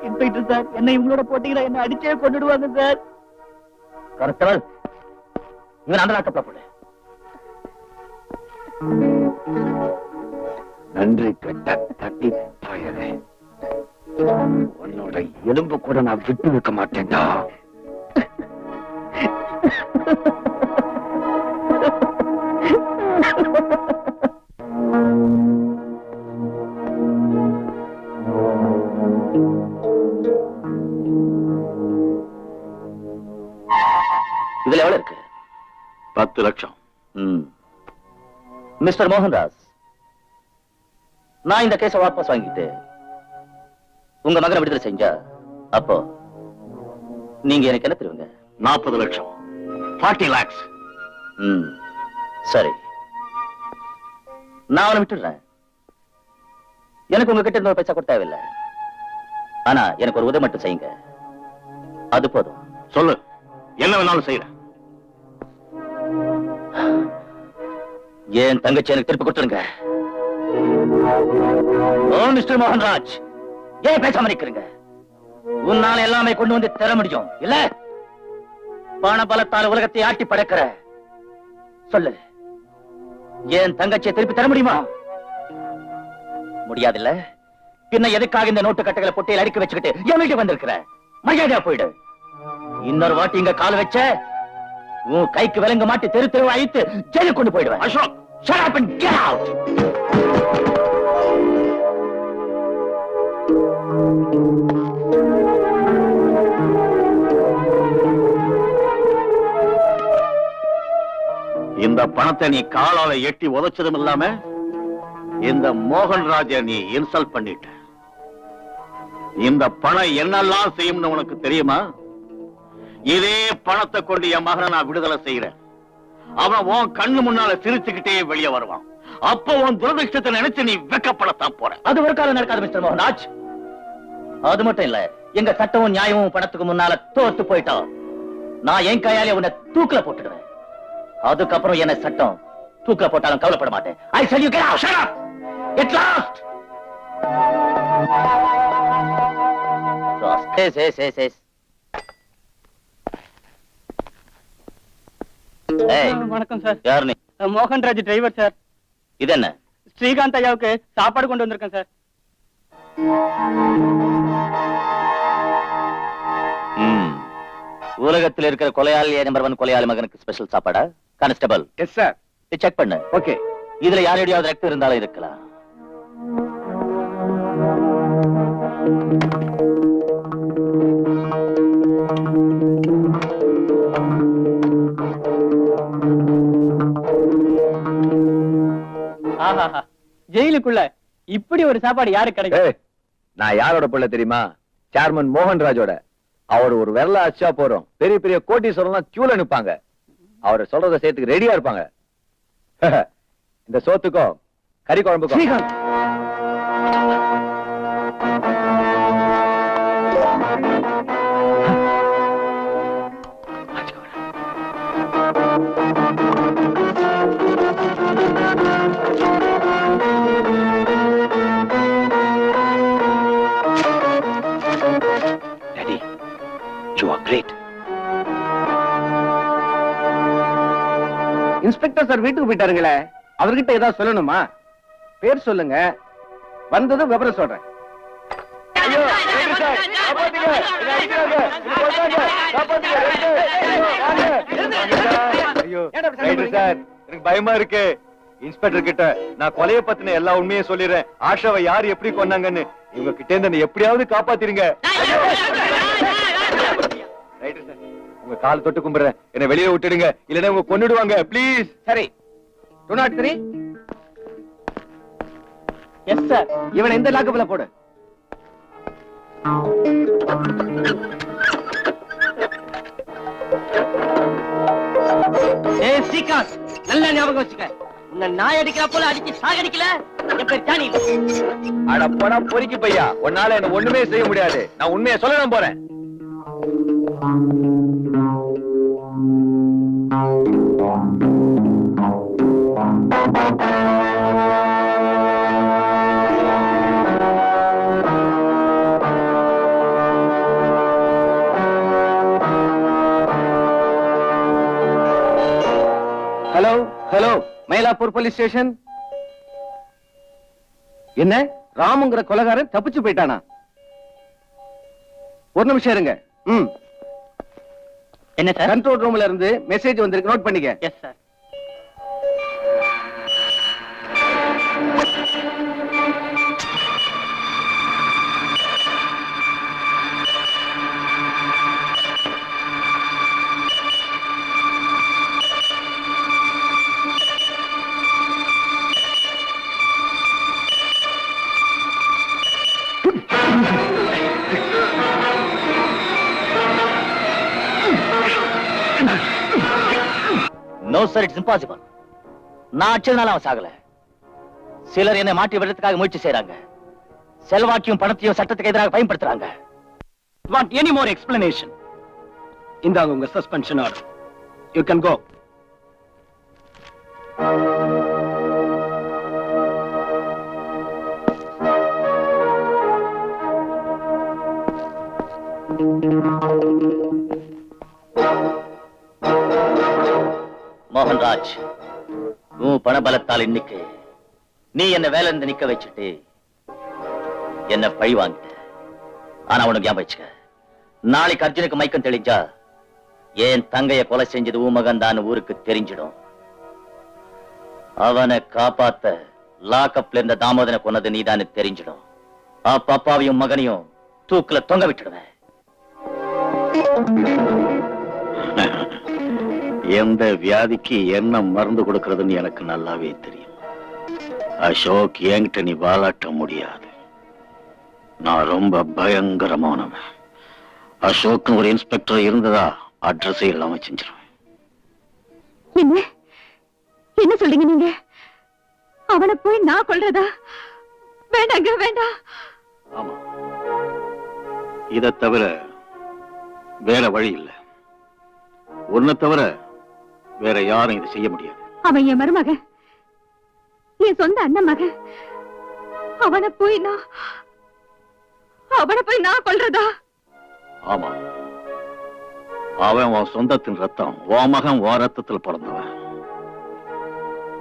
Inspector sir, என்ன இவங்களோட போட்டீங்கன்னா என்ன அடிச்சே கொண்டுடுவாங்க சார். கரெக்டவள், இவன் அந்த நாட்டை போடு. நன்றி கெட்ட தட்டி பயலே, உன்னோட எலும்பு கூட நான் விட்டு வைக்க மாட்டேன்டா. இதுல எவ்வளவு இருக்கு? 10 லட்சம். மிஸ்டர் மோகன்தாஸ், நான் இந்த கேஸை வாபஸ் வாங்கிட்டு உங்க மகனை விடுதலை செஞ்சா அப்போ நீங்க எனக்கு என்ன தருவீங்க? 40 லட்சம். 40 lakhs. சரி, நான் அவனை விட்டுடுறேன். எனக்கு உங்ககிட்ட இருந்த ஒரு பைசா கூட தேவையில்லை. ஆனா எனக்கு ஒரு உதவி மட்டும் செய்யுங்க, அது போதும். சொல்லு, என்ன வேணாலும் செய்யறேன். என் தங்கச்சி எனக்கு திருப்பி கொடுத்துருங்க. ஓ மிஸ்டர் மோகன்ராஜ், ஏன் பேசாம இருக்கிறீங்க? உன்னால எல்லாமே கொண்டு வந்து தர முடியும் இல்ல? பண பலத்தால் உலகத்தை ஆட்டி படைக்கிற சொல்லு, என் தங்கச்சியை திருப்பி தர முடியுமா? முடியாதுல்ல? பின்ன எதுக்காக இந்த நோட்டு கட்டைகளை பொட்டையில் அடுக்கி வச்சுக்கிட்டு என் வீட்டுக்கு வந்திருக்கிற? மரியாதையா போயிடு. இன்னொரு வாட்டி இங்க கால் வச்ச உன் கைக்கு விலங்க மாட்டி தெரு தெருவா அழித்து ஜெயிலுக்கு கொண்டு போயிடுவேன். Ashok, shut up and get out. இந்த பணத்தை நீ காலால எட்டி உதைச்சதும் இல்லாம இந்த மோகன்ராஜை நீ இன்சல்ட் பண்ணிட்ட. இந்த பணம் என்னெல்லாம் செய்யும்னு உனக்கு தெரியுமா? இதே பணத்தை கொண்டு என் மகனை நான் விடுதலை செய்யறேன். அவன் உன் கண்ணு முன்னால சிரிச்சுக்கிட்டே வெளியே வருவான். அப்ப உன் துரதிருஷ்டத்தை நினைச்சு நீ வெக்கப்படத்தான் போற. அது ஒரு காலம் நடக்காது மிஸ்டர் மோகன்ராஜ். அது மட்டும் இல்ல, எங்க சட்டமும் நியாயமும் பணத்துக்கு முன்னால தோத்து போயிட்டோம். நான் என் கையாலே உன்னை தூக்குல போட்டுடுவேன். அதுக்கப்புறம் என்ன சட்டம் தூக்குல போட்டாலும் கவலைப்பட மாட்டேன். I tell you, get out, shut up, get lost. Yes. வணக்கம் சார். யார் நீ? Mohanraj driver sir. இது என்ன? ஸ்ரீகாந்த் ஐயாவுக்கு சாப்பாடு கொண்டு வந்திருக்கேன் சார். உலகத்தில் இருக்கிற கொலையாளி நம்பர் 1 கொலையாளி மகனுக்கு ஸ்பெஷல் சாப்பாடா? கான்ஸ்டபிள். Yes sir. செக் பண்ணு. ஓகே. இதுல யாரையாவது ரத்தம் இருந்தாலும் இருக்கலாம். ஜெயிலுக்குள்ள இப்படி ஒரு சாப்பாடு யாருக்கு கிடைக்கும்? நான் யாரோட பிள்ளை தெரியுமா? சேர்மன் மோகன்ராஜோட. அவர் ஒரு வெள்ள அச்சா போறோம், பெரிய பெரிய கோட்டீஸ்வரம்லாம் கியூல நிப்பாங்க. அவரை சொல்றத சேர்த்துக்கு ரெடியா இருப்பாங்க. இந்த சோத்துக்கும் கறி குழம்புக்கும். Daddy, you are great. Inspector sir வீட்டுக்கு போயிட்டாருங்களே, அவர்கிட்ட ஏதாவது சொல்லணுமா? பேர் சொல்லுங்க, வந்ததும் விவரம் சொல்றேன். எனக்கு பயமா இருக்கு. இன்ஸ்பெக்டர் கிட்ட நான் கொலைய பத்தின எல்லா உண்மையும் சொல்லிடுறேன். ஆஷாவை யார் எப்படி கொன்னாங்கன்னு இவங்க கிட்ட இருந்து எப்படியாவது காப்பாத்திருங்க. உங்க கால் தொட்டு கும்பிடுறேன், என்ன வெளியே விட்டுடுங்க, இல்லன்னா உங்க கொன்னுடுவாங்க ப்ளீஸ். சரி, 203. Yes sir. இவனை எந்த லாக்கப்ல போடு. ஏய் ஸ்ரீகாந்த், நல்ல ஞாபகம் வச்சுக்க. உன்னை நாய் அடிக்கிற போல அடிச்சு சாகடிக்கல. என் பேர் ஜானி. அட போடா பொறுக்கி பையா, உன்னால என்ன ஒண்ணுமே செய்ய முடியாது. நான் உண்மையை சொல்லணும் போறேன். Hello hello, Mylapore police station. என்ன, ராமுங்கிற கொலைகாரன் தப்பிச்சு போயிட்டானா? ஒரு நிமிஷம் இருங்க. என்ன சார்? கண்ட்ரோல் ரூம்ல இருந்து மெசேஜ் வந்திருக்கு, நோட் பண்ணிக்க. Yes sir. No sir, it's impossible. நான் அடிச்சதுனால அவன் சாகல. சிலர் என்னை மாட்டி விடுறதுக்காக முயற்சி செய்யறாங்க. செல்வாக்கியும் பணத்தையும் சட்டத்துக்கு எதிராக பயன்படுத்துறாங்க. Want any more explanation? இந்தாங்க உங்க suspension order. You can go. Mohanraj, உன் பணபலத்தால் இன்னைக்கு நீ என்ன வேலை இருந்து நிக்க வச்சுட்டு என்ன பழி வாங்கிட்ட. ஆனா உனக்கு ஞாபகம் வச்சுக்க, நாளைக்கு அர்ஜுனுக்கு மயக்கம் தெளிஞ்சா என் தங்கைய கொலை செஞ்சது உன் மகன் தான் ஊருக்கு தெரிஞ்சிடும். அவனை காப்பாத்த லாக்அப்ல இருந்த தாமோதனை கொன்னது நீதான்னு தெரிஞ்சிடும். அப்ப அப்பாவையும் மகனையும் தூக்குல தொங்க விட்டுடுவேன். எந்த வியாதிக்கு என்ன மருந்து கொடுக்கறதுன்னு எனக்கு நல்லாவே தெரியும். அசோக், என்கிட்ட நீ வாலாட்ட முடியாது. நான் ரொம்ப பயங்கரமானவன். அசோக் ஒரு இன்ஸ்பெக்டர் இருந்ததா அட்ரஸே இல்லாம செஞ்சிருவேன். என்ன என்ன சொல்றீங்க நீங்க? அவனை போய் நான் கொல்றதா? வேண்டாங்க, வேண்டாம். ஆமா, இதை தவிர வேற வழி இல்ல. உன்னை தவிர வேற யாரும் இதை செய்ய முடியாது. அவன் என் மருமகன், என் சொந்த அண்ணன் மகன். அவனை போய் நான் கொல்றதா? ஆமா, அவன் உன் சொந்தத்தின் ரத்தம். உன் மகன் உன் ரத்தத்துல பிறந்தவன்.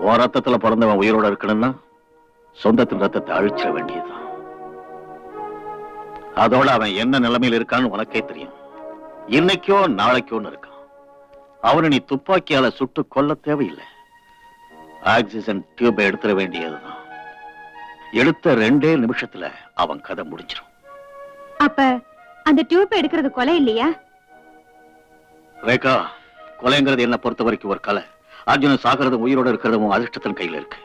உன் ரத்தத்துல பிறந்தவன் உயிரோட இருக்கணும்னா சொந்தத்தின் ரத்தத்தை அழிச்சிட வேண்டியதுதான். அதோட அவன் என்ன நிலைமையில் இருக்கான்னு உனக்கே தெரியும். இன்னைக்கோ நாளைக்கோன்னு இருக்கான். அவனை நீ துப்பாக்கியால சுட்டு கொல்ல தேவையில்லை. ஆக்சிஜன் டியூபை எடுத்துட வேண்டியதுதான். எடுத்த 2 நிமிஷத்துல அவன் கதை முடிஞ்சிடும். அப்ப அந்த டியூப் எடுக்கிறது கொலை இல்லையா? ரேகா, கொலைங்கிறது என்ன பொறுத்த வரைக்கும் ஒரு கலை. அர்ஜுனன் சாகிறதும் உயிரோட இருக்கிறதும் அதிர்ஷ்டத்தின் கையில இருக்கு.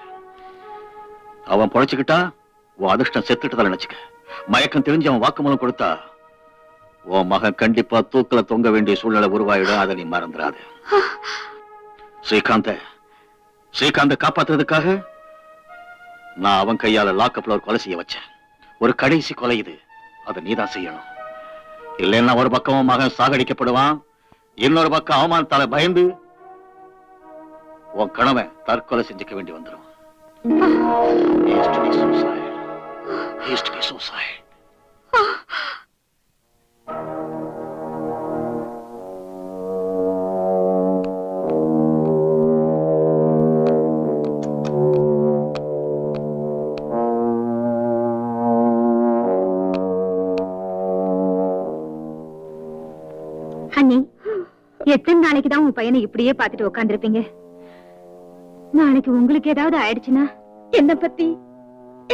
அவன் பொழைச்சுக்கிட்டா உன் அதிர்ஷ்டம் செத்துட்டு நினைச்சுக்க. மயக்கம் தெரிஞ்சு அவன் வாக்குமூலம் கொடுத்தா உன் மகன் கண்டிப்பா தூக்கல தொங்க வேண்டிய சூழ்நிலை உருவாயிடும். அதை நீ மறந்துடாது. ஸ்ரீகாந்த காப்பாத்துறதுக்காக நான் அவன் கையால லாக்அப்ல ஒரு கொலை செய்ய வச்சேன். ஒரு கடைசி கொலை இது. அதை நீதான் செய்யணும். இல்லைன்னா ஒரு பக்கம் மகன் சாகடிக்கப்படுவான், இன்னொரு பக்கம் அவமானத்தால பயந்து உன் கணவன் தற்கொலை செஞ்சுக்க வேண்டி வந்துடும். அண்ணி, எத்தனை நாளைக்கு தான் உன் பையனை இப்படியே பார்த்துட்டு உட்கார்ந்துருப்பீங்க? நாளைக்கு உங்களுக்கு ஏதாவது ஆயிடுச்சுன்னா என்ன பத்தி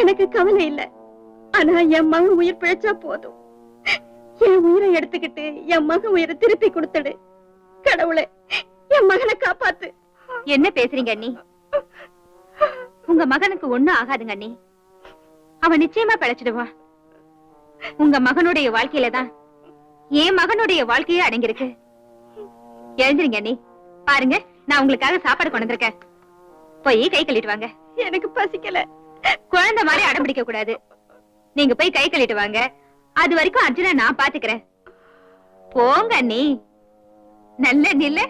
எனக்கு கவலை இல்ல. ஆனா என் மகன் உயிர் பிழைச்சா போதும். என் உயிரை எடுத்துக்கிட்டு என் மகன் உயிரை திருப்பி கொடுத்துடு. கடவுளே, என் மகனை காப்பாத்து. என்ன பேசுறீங்க அண்ணி? உங்க மகனுக்கு ஒண்ணும் ஆகாதுங்க அண்ணி. அவன் நிச்சயமா பிழைச்சிடுவான். உங்க மகனுடைய வாழ்க்கையில தான் என் மகனுடைய வாழ்க்கையே அடங்கியிருக்கு. எழுந்திருங்க அண்ணி. பாருங்க, நான் உங்களுக்காக சாப்பாடு கொண்டு வந்திருக்கேன். போய் கை கழுவிட்டு வாங்க. எனக்கு பசிக்கல. குழந்தை மாதிரி அடம் பிடிக்க கூடாது. நீங்க போய் கை கழுவிட்டு வாங்க. அது வரைக்கும் அர்ஜுனா நான் பாத்துக்கிறேன். போங்க அண்ணி. நல்ல நில்ல.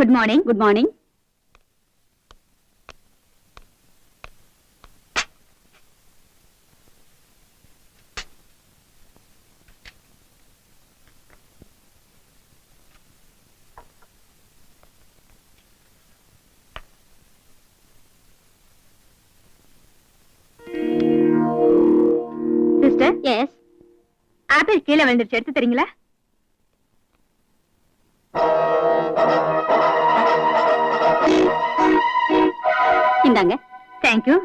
Good morning. Good morning. Sister, yes, apple கீழே விழுந்துருச்சு, எடுத்து தரீங்களா? இந்தாங்க. தேங்க்யூ.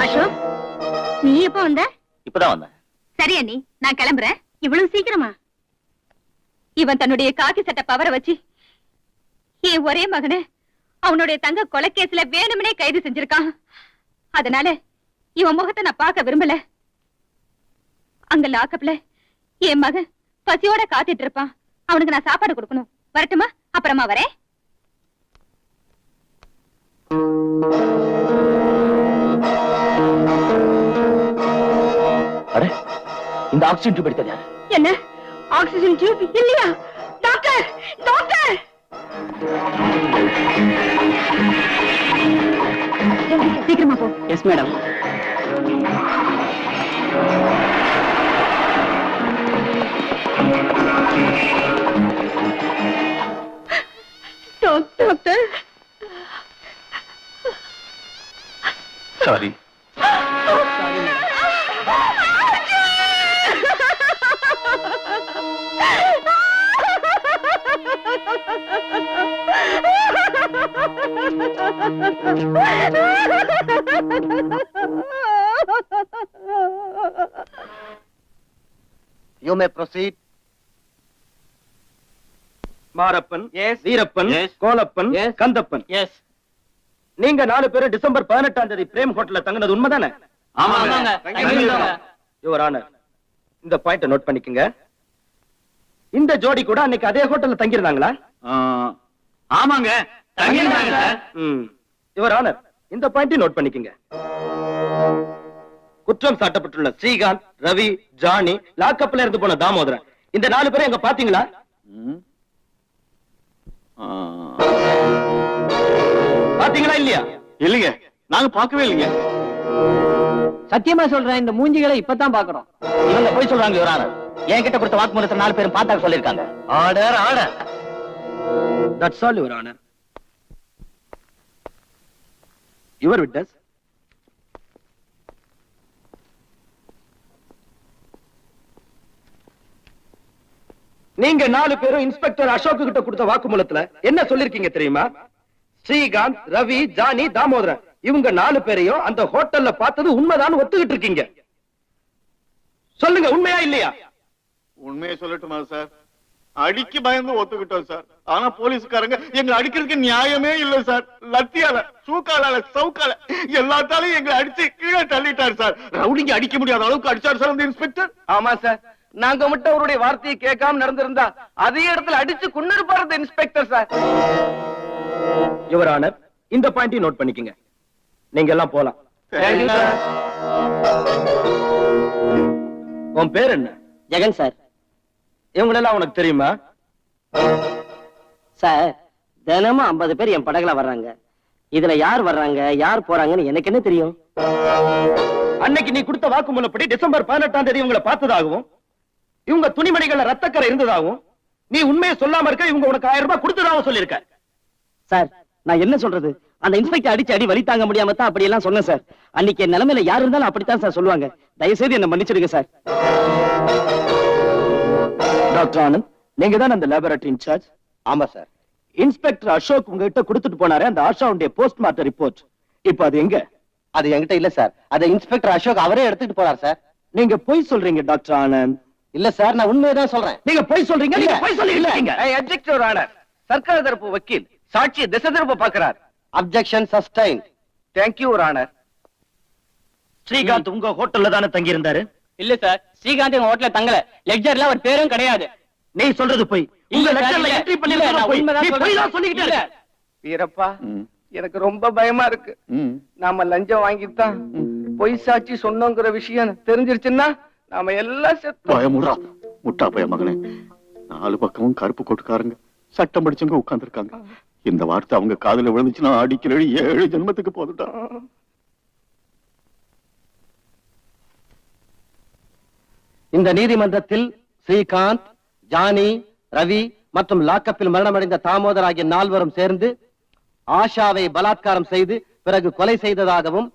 அசோக், நீ எப்போ வந்த? இப்பதான் வந்தேன். சரி அண்ணி, நான் கிளம்புறேன். இவ்வளவு சீக்கிரமா? இவன் தன்னுடைய காக்கி சட்ட பவரை வச்சு என் ஒரே மகனை அவனுடைய தங்க கொலைக்கேஸ்ல வேணும்னே கைது செஞ்சிருக்கான். அதனால இவன் முகத்தை நான் பார்க்க விரும்பல. அங்க லாக்கப்ல என் மகன் பசியோட காத்துட்டு இருப்பான். அவனுக்கு நான் சாப்பாடு கொடுக்கணும். வரட்டுமா? அப்புறமா வரேன். அட, இந்த ஆக்சிஜன் டியூப் எடுத்தது யாரு? என்ன ஆக்சிஜன் டியூப் இல்லையா? Doctor, doctor! சீக்கிரமா போ. Yes madam. Doctor, sorry. You may proceed. Marappan, Veerappan, Kolappan, Kandappan. Yes. நீங்க 4 பேரும் டிசம்பர் 18ஆம் தேதி பிரேம் ஹோட்டல்ல தங்கினது உண்மைதானே? ஆமாங்க. யுவர் ஆனர், இந்த பாயிண்ட நோட் பண்ணிக்கங்க. இந்த ஜோடி கூட அன்னைக்கு அதே ஹோட்டல்ல தங்கியிருந்தாங்களா? ஆமாங்க, தங்கியிருந்தாங்க சார். யுவர் ஆனர், இந்த பாயிண்டையும் நோட் பண்ணிக்கங்க. குற்றம் சாட்டப்பட்டுள்ள ஸ்ரீகாந்த், ரவி, ஜானி, லாக்கப்ல இருந்து போன தாமோதரன், இந்த 4 பேரும் எங்க பாத்தீங்களா? பாத்தீங்களா இல்லையா? இல்லைங்க, நாங்க பார்க்கவே இல்லைங்க. சத்தியமா சொல்றேன், இந்த மூஞ்சிகளை இப்பதான் பாக்குறோம். இவங்க போய் சொல்றாங்க யுவரான. என்கிட்ட கொடுத்த வாக்குமூலத்தை 4 பேரும் பார்த்தாக்க சொல்லிருக்காங்க. Order, order. That's all your honour. Your witness. நீங்க 4 பேரும் இன்ஸ்பெக்டர் அசோக் கிட்ட கொடுத்த வாக்குமூலத்துல என்ன சொல்லிருக்கீங்க தெரியுமா? ஸ்ரீகாந்த், ரவி, ஜானி, தாமோதரன் இவங்க 4 பேரையும் அந்த ஹோட்டல்ல பார்த்தது உண்மைதான் ஒத்துக்கிட்டு இருக்கீங்க. சொல்லுங்க, உண்மையா இல்லையா? உண்மையை சொல்லட்டுமா சார்? அடிக்கு பயந்து ஒத்துக்கிட்டோம் சார். ஆனா போலீஸ்காரங்க எங்களை அடிக்கிறதுக்கு நியாயமே இல்ல சார். லத்தியால, சூக்கால, சவுக்கால எல்லாத்தாலையும் எங்களை அடிச்சு கீழே தள்ளிட்டார் சார். ரவுடிங்க அடிக்க முடியாத அளவுக்கு அடிச்சார் சார் அந்த இன்ஸ்பெக்டர். ஆமா சார், நாங்க மட்டும் அவருடைய வார்த்தையை கேட்காம நடந்திருந்தா அதே இடத்துல அடிச்சு கொன்னிருப்பாரு இன்ஸ்பெக்டர் சார். யுவர் ஆனர், இந்த பாயிண்டையும் நோட் பண்ணிக்கங்க. நீங்க எல்லாம் போலாம். உன் பேர் என்ன? ஜெகன் சார். இவங்களெல்லாம் உனக்கு தெரியுமா? சார், தினமும் 50 பேர் என் படகுல வர்றாங்க. இதுல யார் வர்றாங்க, யார் போறாங்கன்னு எனக்கு என்ன தெரியும்? அன்னைக்கு நீ கொடுத்த வாக்குமூலப்படி டிசம்பர் 18ஆம் தேதி இவங்களை பார்த்ததாகவும் இவங்க துணிமணிகள்ல ரத்தக்கரை இருந்ததாகவும் நீ உண்மையை சொல்லாம இருக்க இவங்க உனக்கு 1000 ரூபாய் கொடுத்ததாகவும் சொல்லியிருக்க. சார், நான் என்ன சொல்றது? அந்த இன்ஸ்பெக்டர் அடிச்சு அடி வலி தாங்க முடியாம தான் அப்படி எல்லாம் சொன்னேன் சார். அன்னைக்கு என் நிலைமையில யார் இருந்தாலும் அப்படித்தான் சார் சொல்லுவாங்க. தயவுசெய்து என்ன மன்னிச்சிடுங்க சார். டாக்டர் ஆனந்த், நீங்க தான் அந்த லேபரட்டரி இன்சார்ஜ்? ஆமா சார். இன்ஸ்பெக்டர் அசோக் உங்ககிட்ட கொடுத்துட்டு போனாரே அந்த ஆஷாவுடைய போஸ்ட்மார்ட்டம் ரிப்போர்ட், இப்ப அது எங்க? அது என்கிட்ட இல்ல சார். அதை இன்ஸ்பெக்டர் அசோக் அவரே எடுத்துட்டு போறார் சார். நீங்க பொய் சொல்றீங்க டாக்டர் ஆனந்த். இல்ல சார், நான் உண்மையதான் சொல்றேன். நீங்க பொய் சொல்றீங்க, நீங்க பொய் சொல்லிருக்கீங்க. Objective honour. சர்க்கார் தரப்பு வக்கீல் சாட்சியை திசை திருப்ப பார்க்கிறார். Objection sustain. Thank you your honour. Srikanth உங்க ஹோட்டல்ல தானே தங்கி இருந்தாரு? இல்ல சார், ஸ்ரீகாந்த் எங்க ஹோட்டல்ல தங்கல. லெக்சர்ல அவர் பேரும் கிடையாது. நீ சொல்றது போய் உங்க இல்ல, லெட்டர்ல இல்ல, என்ட்ரி இல்ல, பண்ணிருக்க நான் போய் உண்மைதான் நீ போய் தான் சொல்றேன். சொல்லிக்கிட்டே இருக்க. வீரப்பா எனக்கு ரொம்ப பயமா இருக்கு. நாம லஞ்சம் வாங்கித்தான் பொய் சாட்சி சொன்னோங்கிற விஷயம் தெரிஞ்சிருச்சுன்னா நாம எல்லாம் செத்து பயமுடா முட்டா பய மகனே. 4 பக்கமும் கருப்பு கொட்டுக்காரங்க சட்டம் படிச்சவங்க உட்கார்ந்து இருக்காங்க. இந்த வார்த்தை அவங்க காதுல விழுந்துச்சுன்னா அடிக்கிற 7 ஜென்மத்துக்கு போதுட்டா. இந்த நீதிமன்றத்தில் ஸ்ரீகாந்த், ஜானி, ரவி மற்றும் லாக்கப்பில் மரணமடைந்த தாமோதர் ஆகிய 4வரும் சேர்ந்து ஆஷாவை பலாத்காரம் செய்து பிறகு கொலை செய்ததாகவும்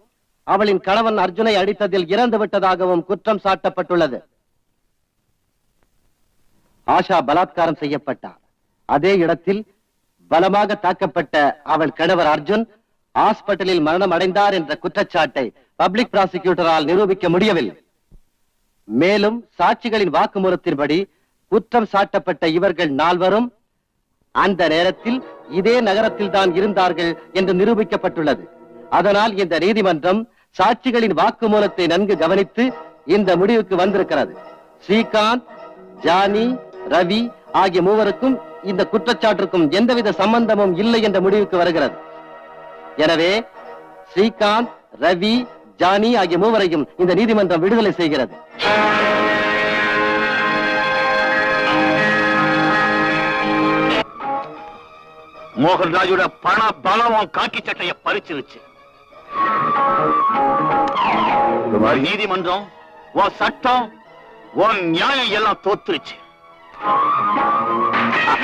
அவளின் கணவன் அர்ஜுனை அடித்ததில் இறந்து விட்டதாகவும் குற்றம் சாட்டப்பட்டுள்ளது. ஆஷா பலாத்காரம் செய்யப்பட்டார். அதே இடத்தில் பலமாக தாக்கப்பட்ட அவள் கணவர் அர்ஜுன் ஹாஸ்பிட்டலில் மரணம் அடைந்தார் என்ற குற்றச்சாட்டை பப்ளிக் ப்ராசிக்யூட்டரால் நிரூபிக்க முடியவில்லை. மேலும் சாட்சிகளின் வாக்குமூலத்தின்படி குற்றம் சாட்டப்பட்ட இவர்கள் 4வரும் அந்த நேரத்தில் இதே நகரத்தில் தான் இருந்தார்கள் என்று நிரூபிக்கப்பட்டுள்ளது. அதனால் இந்த நீதிமன்றம் சாட்சிகளின் வாக்குமூலத்தை நன்கு கவனித்து இந்த முடிவுக்கு வந்திருக்கிறது. ஸ்ரீகாந்த், ஜானி, ரவி ஆகிய மூவருக்கும் இந்த குற்றச்சாட்டுக்கும் எந்தவித சம்பந்தமும் இல்லை என்ற முடிவுக்கு வருகிறது. எனவே ஸ்ரீகாந்த், ரவி, ஜானி ஆகிய மூவரையும் இந்த நீதிமன்றம் விடுதலை செய்கிறது. மோகன்ராஜோட பண பலம் காக்கி சட்டைய பறிச்சிருச்சு. நீதிமன்றம், உன் சட்டம், உன் நியாயம் எல்லாம் தோத்துருச்சு.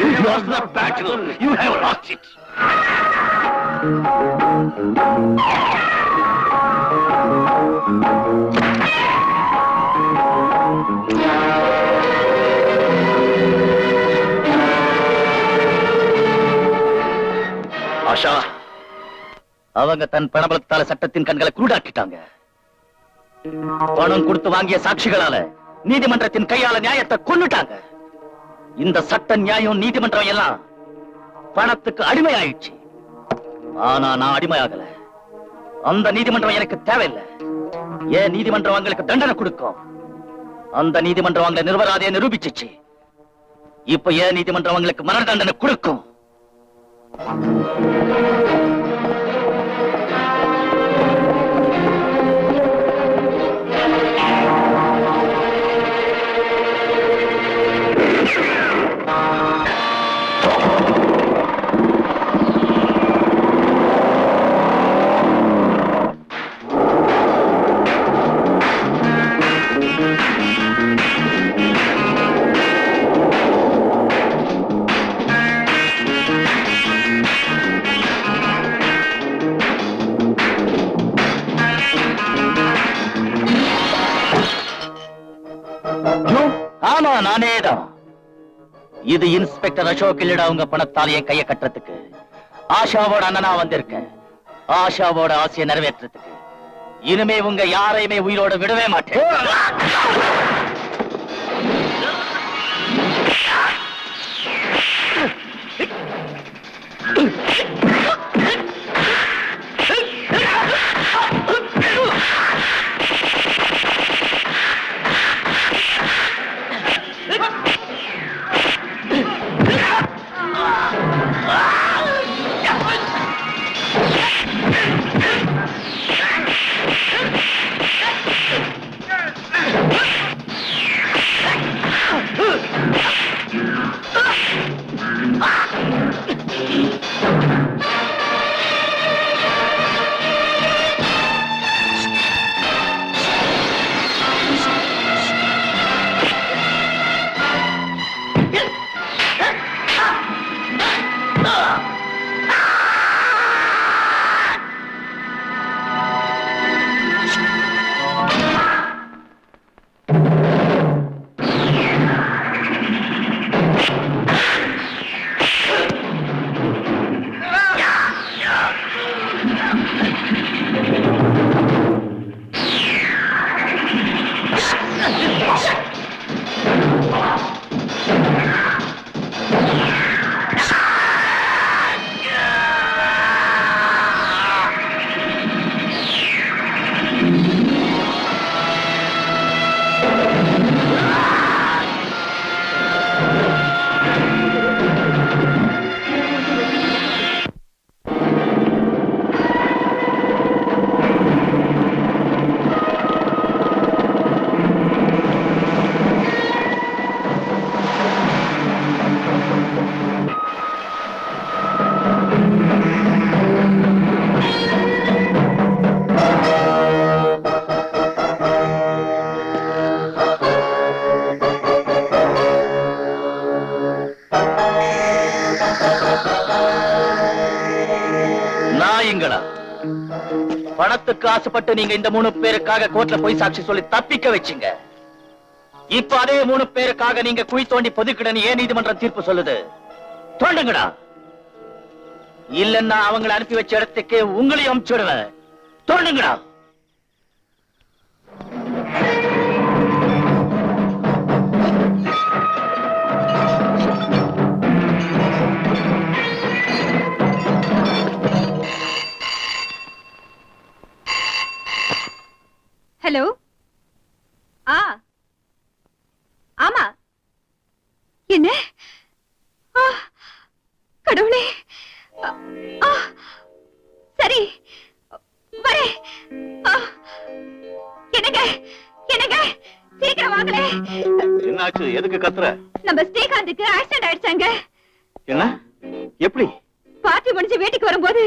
You have lost the battle. You have lost it. Asha, அவங்க தன் பணபலத்தால சட்டத்தின் கண்களை குருடாக்கிட்டாங்க. பணம் கொடுத்து வாங்கிய சாட்சிகளால நீதிமன்றத்தின் கையால நியாயத்தை கொன்னுட்டாங்க. இந்த சட்ட நியாயம் நீதிமன்றம் எல்லாம் பணத்துக்கு அடிமையாயிடுச்சு. ஆனா நான் அடிமையாகல. அந்த நீதிமன்றம் எனக்கு தேவையில்லை. ஏன் நீதிமன்றம் அவங்களுக்கு தண்டனை கொடுக்கும். அந்த நீதிமன்றம் அவங்களை நிர்வராதையை நிரூபிச்சிச்சு. இப்ப ஏன் நீதிமன்றம் அவங்களுக்கு மரண தண்டனை கொடுக்கும். ஆமா, நானேதான். இது இன்ஸ்பெக்டர் அசோக் இல்லடா. உங்க பணத்தால் என் கையை கட்டுறதுக்கு ஆஷாவோட அண்ணனா வந்திருக்கேன். ஆஷாவோட ஆசையை நிறைவேற்றுறதுக்கு. இனிமே உங்க யாரையுமே உயிரோட விடவே மாட்டேன். பாத்தீங்களா? பணத்துக்கு ஆசைப்பட்டு நீங்க இந்த 3 பேருக்காக கோர்ட்ல போய் சாட்சி சொல்லி தப்பிக்க வச்சீங்க. இப்ப அதே 3 பேருக்காக நீங்க குழி தோண்டி பொதுக்கிடன்னு ஏன் நீதிமன்றம் தீர்ப்பு சொல்லுது? தோண்டுங்கடா, இல்லன்னா அவங்களை அனுப்பி வச்ச இடத்துக்கு உங்களையும் அனுப்பிச்சுடுவேன். தோண்டுங்கடா. ஹலோ. ஆமா. என்ன? கடவுளே. சரி வரேன். என்னங்க என்னங்க சீக்கிரம் வாங்களே. என்னாச்சு? எதுக்கு கத்துற? நம்ம ஸ்ரீகாந்துக்கு ஆக்சிடென்ட் ஆயிடுச்சாங்க. என்ன? எப்படி? பார்ட்டி முடிஞ்சு வீட்டுக்கு வரும்போது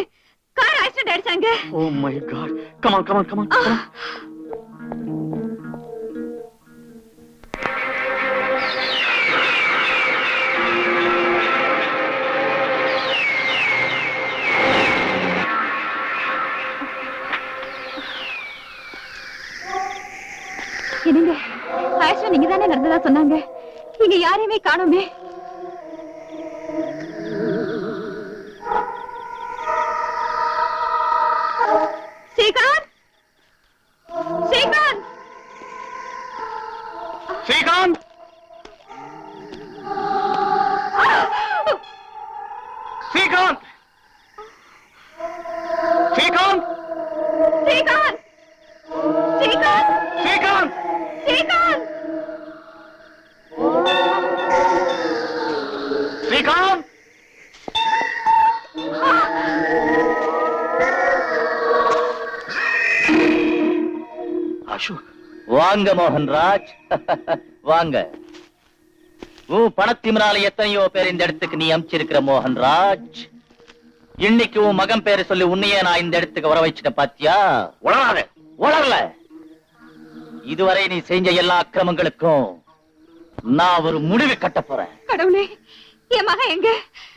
கார் ஆக்சிடென்ட் ஆயிடுச்சாங்க. Oh my God. Come on come on come on. என்னங்க ஆக்சுவலா நீங்க தானே நடந்ததா சொன்னாங்க. இங்க யாரையுமே காணோமே. ஸ்ரீகாந்த், ஸ்ரீகாந்த், ஸ்ரீகாந்த், ஸ்ரீகாந்த், ஸ்ரீகாந்த், ஸ்ரீகாந்த், ஸ்ரீகாந்த், ஸ்ரீகாந்த், ஸ்ரீகாந்த். ஸ்ரீகாந்த். அசோக், வாங்க மோகன்ராஜ். வாங்க. உன் பணத்தினால எத்தனையோ பேர் இந்த இடத்துக்கு நீ அமிச்சிருக்கிற மோகன்ராஜ். இன்னைக்கு உன் மகன் பேரை சொல்லி உன்னையே நான் இந்த இடத்துக்கு வர வச்சுட்டேன். பாத்தியா? உளறாத. உளரல. இதுவரை நீ செஞ்ச எல்லா அக்கிரமங்களுக்கும் நான் ஒரு முடிவு கட்ட போறேன். கடவுளே, என் மகன் எங்க?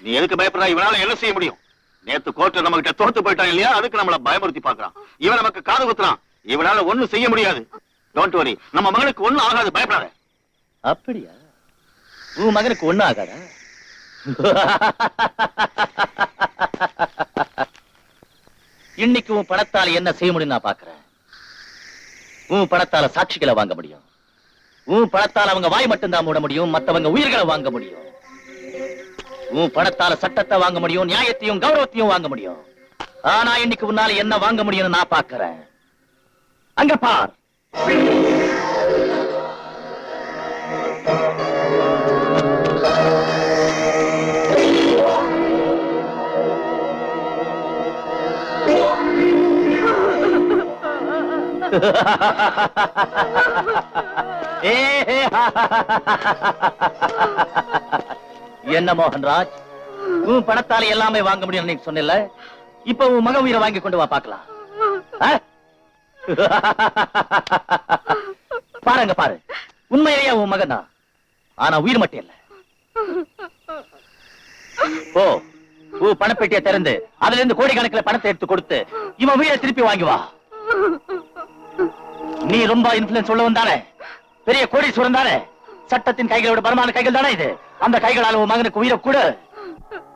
நீ எதுக்கு பயப்படுறா? இவனால என்ன செய்ய முடியும்? நேத்து கோர்ட்ல நம்ம கிட்ட தோத்து போயிட்டான் இல்லையா? அதுக்கு நம்மள பயமுறுத்தி பாக்குறான். இவன் நமக்கு காது குத்துறான். இவனால ஒண்ணும் செய்ய முடியாது. டோன்ட் வரி, நம்ம மகனுக்கு ஒண்ணும் ஆகாது. பயப்படாத. அப்படியா? உன் மகனுக்கு ஒண்ணும் ஆகாதா? இன்னைக்கு உன் பணத்தால என்ன செய்ய முடியும் நான் பாக்குறேன். உன் பணத்தால சாட்சிகளை வாங்க முடியும். உன் பணத்தால அவங்க வாய் மட்டும்தான் மூட முடியும், மத்தவங்க உயிர்களை வாங்க முடியும். உன் பணத்தால சட்டத்தை வாங்க முடியும், நியாயத்தையும் கௌரவத்தையும் வாங்க முடியும். ஆனா இன்னைக்கு உன்னால என்ன வாங்க முடியும்னு நான் பாக்குறேன். அங்க பார். என்ன மோகன்ராஜ், உன் பணத்தால எல்லாமே வாங்க முடியும் நீ சொன்ன. இப்ப உன் மக உயிரை வாங்கி கொண்டு வா பாக்கலாம். பாருங்க பாரு, உண்மையிலேயே உன் மகன் தான். ஆனா உயிர் மட்டும் இல்ல. ஓ, உன் பணப்பெட்டியை திறந்து அதுல இருந்து கோடிக்கணக்கில் பணத்தை எடுத்து கொடுத்து இவன் உயிரை திருப்பி வாங்கி வா. நீ ரொம்ப இன்ஃபுளுன்ஸ் உள்ளவன் தானே, பெரிய கோடீஸ்வரன் தானே. சட்டத்தின் கைகளோட பலமான கைகள் தானே இது. அந்த கைகளால் உன் மகனுக்கு உயிரை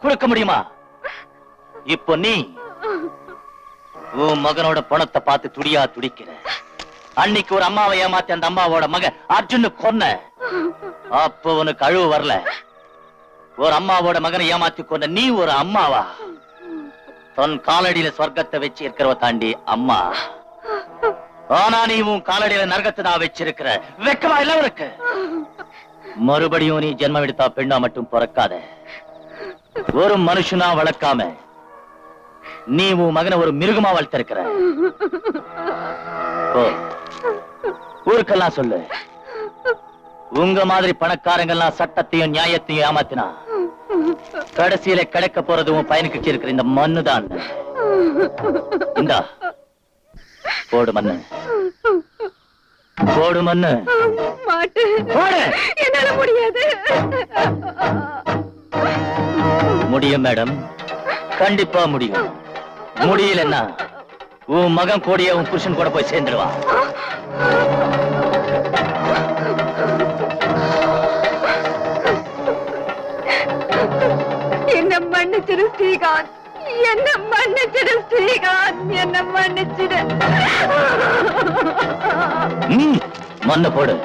கொடுக்க முடியுமா? இப்போ நீ உன் மகனோட பணத்தை பார்த்து துடியா துடிக்கிற. அன்னைக்கு ஒரு அம்மாவை ஏமாத்தி அந்த அம்மாவோட மகன் அர்ஜுனு கொன்ன. அப்ப உனக்கு அழுவு வரல. ஒரு அம்மாவோட மகனை ஏமாத்தி கொண்ட நீ ஒரு அம்மாவா? தன் காலடியில சொர்க்கத்தை வச்சு இருக்கிறவ தாண்டி அம்மா. ஆனா நீ உன் காலடியில நரகத்தை தான் வச்சிருக்கிற. வெக்கமா இல்ல உனக்கு? மறுபடியும் நீ ஜென்மம் எடுத்தா பெண்ணா மட்டும் பிறக்காத. ஒரு மனுஷனா வளர்க்காம நீ உன் மகனை ஒரு மிருகமா வளர்த்திருக்கிற. ஊருக்கெல்லாம் சொல்லு, உங்க மாதிரி பணக்காரங்கெல்லாம் சட்டத்தையும் நியாயத்தையும் ஏமாத்தினா கடைசியில கிடைக்க போறது உன் பையனுக்கு இருக்கிற இந்த மண்ணுதான். இந்தா போடு மண்ணு, போடு மண்ணு. என்னால முடியாது. முடியும் மேடம், கண்டிப்பா முடியும். முடியலன்னா உன் மகன் கோடிய உன் புருஷன் கூட போய் சேர்ந்துடுவான். என்ன மன்னிச்சிடு ஸ்ரீகாந்த், என்ன மன்னிச்சிடு ஸ்ரீகாந்த், என்ன மன்னிச்சிடு. மண்ணு போடு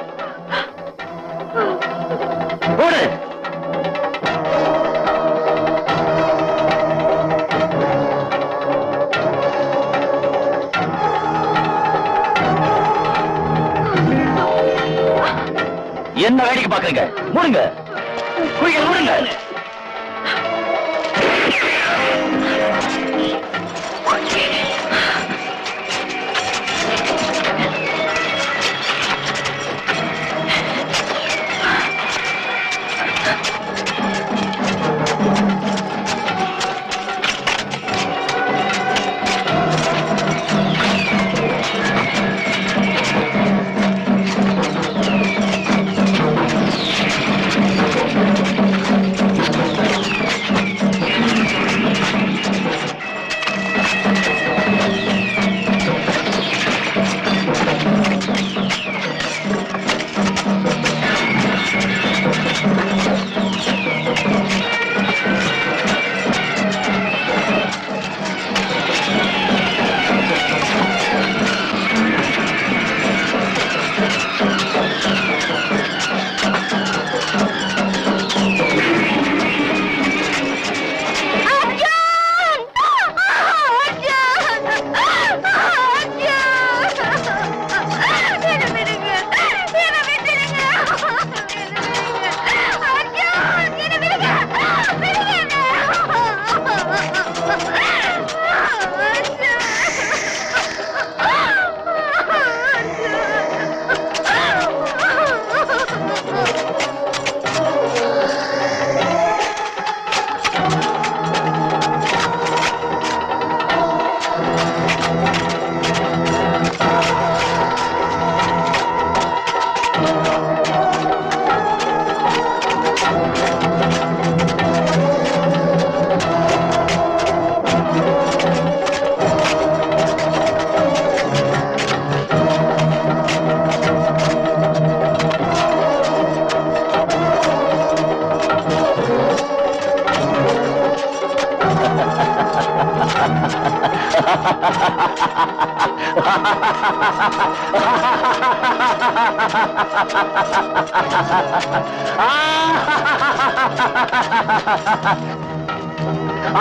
போடு. என்ன வேடிக்கை பாக்குறீங்க? மூடுங்க, குழிகள் மூடுங்க.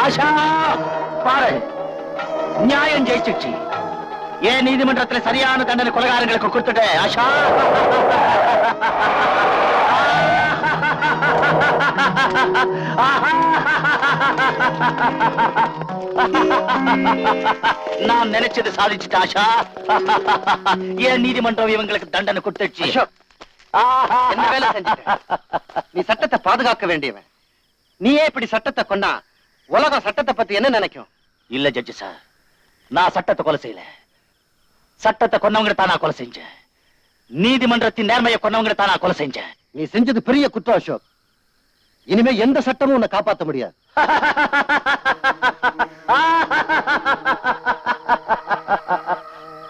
ஆஷா, பாரு, நியாயம் ஜெயிச்சிச்சு. ஏன் நீதிமன்றத்தில் சரியான தண்டனை கொலைகாரங்களுக்கு கொடுத்துட்ட ஆஷா? நான் நினைச்சது சாதிச்சுட்ட ஆஷா. ஏன் நீதிமன்றம் இவங்களுக்கு தண்டனை கொடுத்துச்சு? என்ன வேலை செஞ்சுட்ட? நீ சட்டத்தை பாதுகாக்க வேண்டியவன். நீயே இப்படி சட்டத்தை கொண்டா உலகம் சட்டத்தை பத்தி என்ன நினைக்கும்? இல்ல ஜட்ஜி சார், நான் சட்டத்தை கொலை செய்யல. சட்டத்தை கொன்னவங்க தான் நான் கொலை செஞ்சேன். நீதிமன்றத்தின் நேர்மையை கொன்னவங்க தான் நான் கொலை செஞ்சேன். நீ செஞ்சது பெரிய குற்றம் அசோக். இனிமே எந்த சட்டமும் உன்னை காப்பாற்ற முடியாது.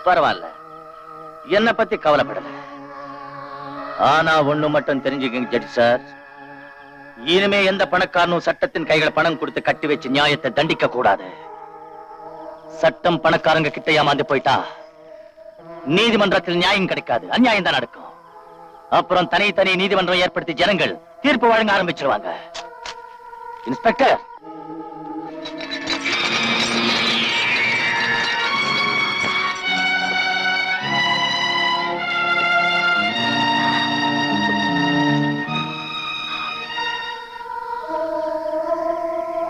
பரவாயில்ல, என்ன பத்தி கவலைப்படல. ஆனா ஒண்ணு மட்டும் தெரிஞ்சுக்கங்க ஜட்ஜி சார், இனிமே எந்த பணக்காரனும் சட்டத்தின் கைகளை பணம் கொடுத்து கட்டி வச்சு நியாயத்தை தண்டிக்க கூடாது. சட்டம் பணக்காரங்க கிட்ட ஏமாந்து போயிட்டா நீதிமன்றத்தில் நியாயம் கிடைக்காது, அநியாயம் தான் நடக்கும். அப்புறம் தனி நீதிமன்றம் ஏற்படுத்தி ஜனங்கள் தீர்ப்பு வழங்க ஆரம்பிச்சிருவாங்க. இன்ஸ்பெக்டர்,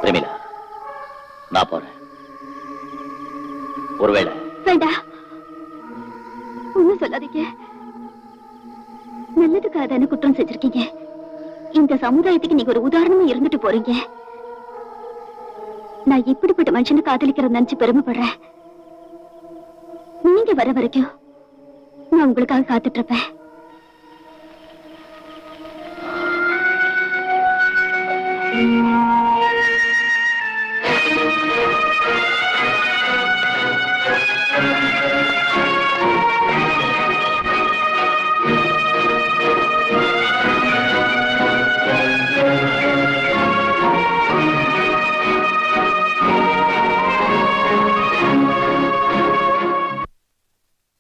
பிரமிளா, நான் போறேன். ஒருவேளை வேண்டாம், ஒண்ணும் சொல்லாதீங்க. நல்லதுக்காக தானே குற்றம் செஞ்சிருக்கீங்க. இந்த சமுதாயத்துக்கு நீங்க ஒரு உதாரணமா இருந்துட்டு போறீங்க. நான் இப்படிப்பட்ட மனுஷனை காதலிக்கிற நினைச்சு பெருமைப்படுறேன். நீங்க வர வரைக்கும் நான் உங்களுக்காக காத்துட்டு இருப்பேன்.